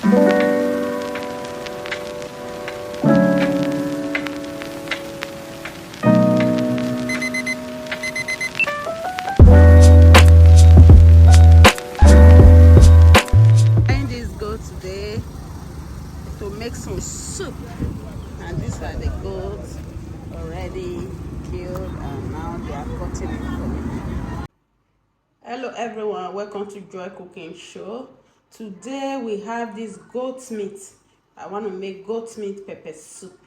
Today to make some soup, and these are the goats already killed, and now they are cutting it for me. Hello everyone, welcome to Joy Cooking Show. Today we have this goat meat. I want to make goat meat pepper soup.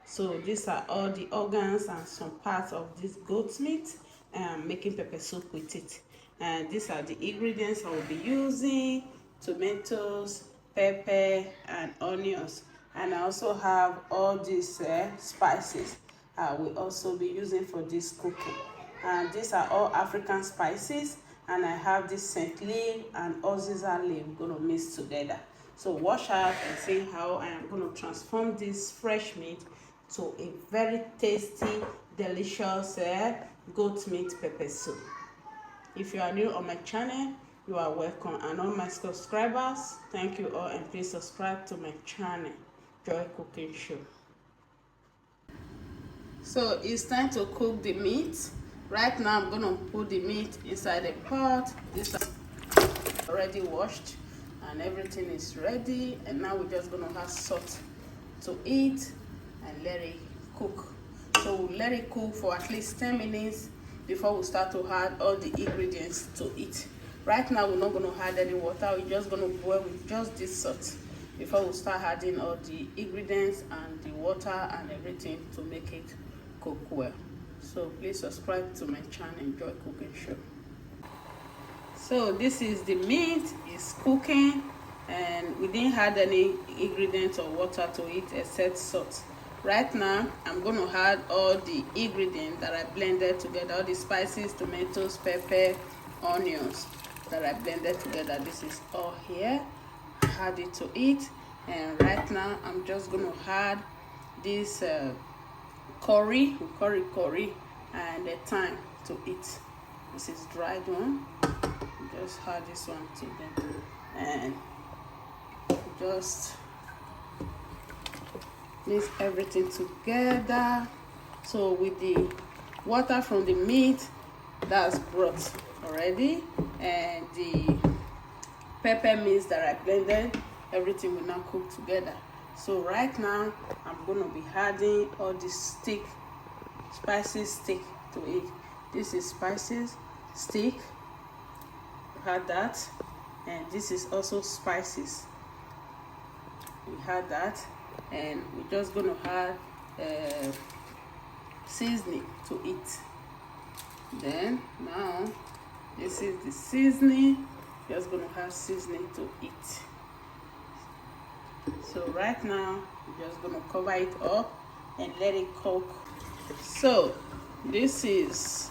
So these are all the organs and some parts of this goat meat, and I'm making pepper soup with it. And these are the ingredients I will be using: tomatoes, pepper and onions. And I also have all these spices I will also be using for this cooking. And these are all African spices, and I have this scent leaf and uziza leaf going to mix together. So watch out and see how I am going to transform this fresh meat to a very tasty, delicious goat meat pepper soup. If you are new on my channel, you are welcome, and all my subscribers, thank you all, and please subscribe to my channel, Joy Cooking Show. So it's time to cook the meat. Right now I'm gonna put the meat inside a pot. This is already washed and everything is ready, and now we're just gonna add salt to it and let it cook. So we'll let it cook for at least 10 minutes before we start to add all the ingredients to it. Right now we're not going to add any water. We're just going to boil with just this salt before we start adding all the ingredients and the water and everything to make it cook well. So please subscribe to my channel, Enjoy Cooking Show. So this is the meat, it's cooking, and we didn't add any ingredients or water to it except salt. Right now I'm going to add all the ingredients that I blended together, all the spices, tomatoes, pepper, onions that I blended together. This is all here. Add it to it, and right now I'm just going to add this curry and the thyme to it. This is dried one. Just add this one to them and just mix everything together. So with the water from the meat that's brought already and the pepper mix that I blended, everything will now cook together. So right now I'm going to be adding all the spices stick to it. This is spices stick, add that, and this is also spices, we had that, and we're just going to add seasoning to it. Then now this is the seasoning, just going to add seasoning to it. So right now we're just going to cover it up and let it cook. So this is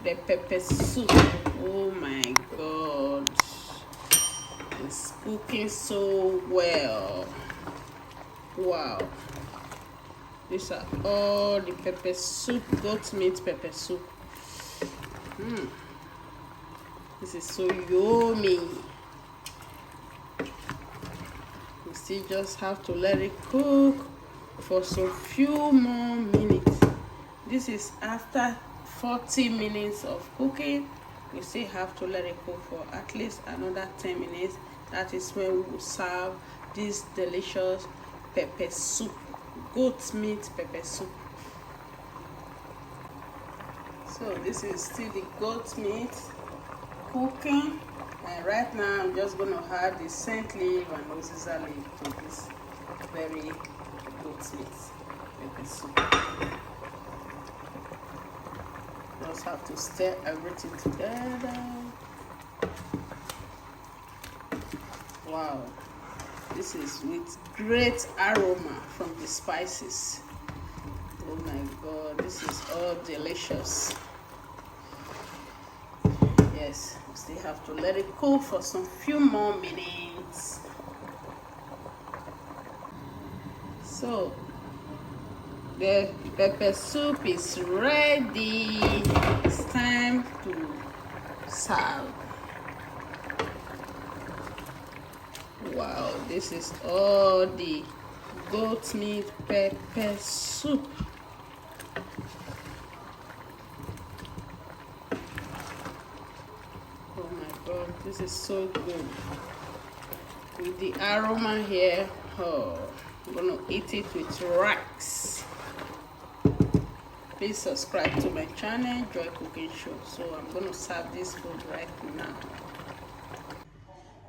the pepper soup. Oh my god, it's cooking so well. Wow, these are all the pepper soup, goat meat pepper soup. This is so yummy. We still just have to let it cook for some few more minutes. This is after 40 minutes of cooking. We still have to let it cook for at least another 10 minutes. That is when we will serve this delicious pepper soup, goat meat pepper soup. So this is still the goat meat cooking, and right now I'm just going to add the scent leaf and uziza leaf to this very goat meat pepper soup. Just have to stir everything together. Wow, this is with great aroma from the spices. Oh my god, this is all delicious. Yes, we still have to let it cook for some few more minutes. So the pepper soup is ready. It's time to serve. Wow, this is all the goat meat pepper soup. Oh my god, this is so good. With the aroma here, oh, I'm gonna eat it with rice. Please subscribe to my channel, Joy Cooking Show. So I'm gonna serve this food right now.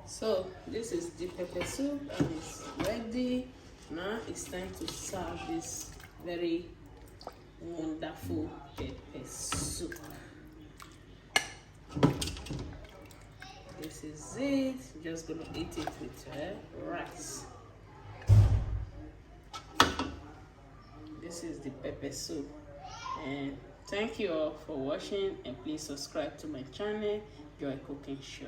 So this is the pepper soup and it's ready. Now it's time to serve this very wonderful pepper soup. This is it. Just gonna eat it with rice. This is the pepper soup. And thank you all for watching, and please subscribe to my channel, Joy Cooking Show.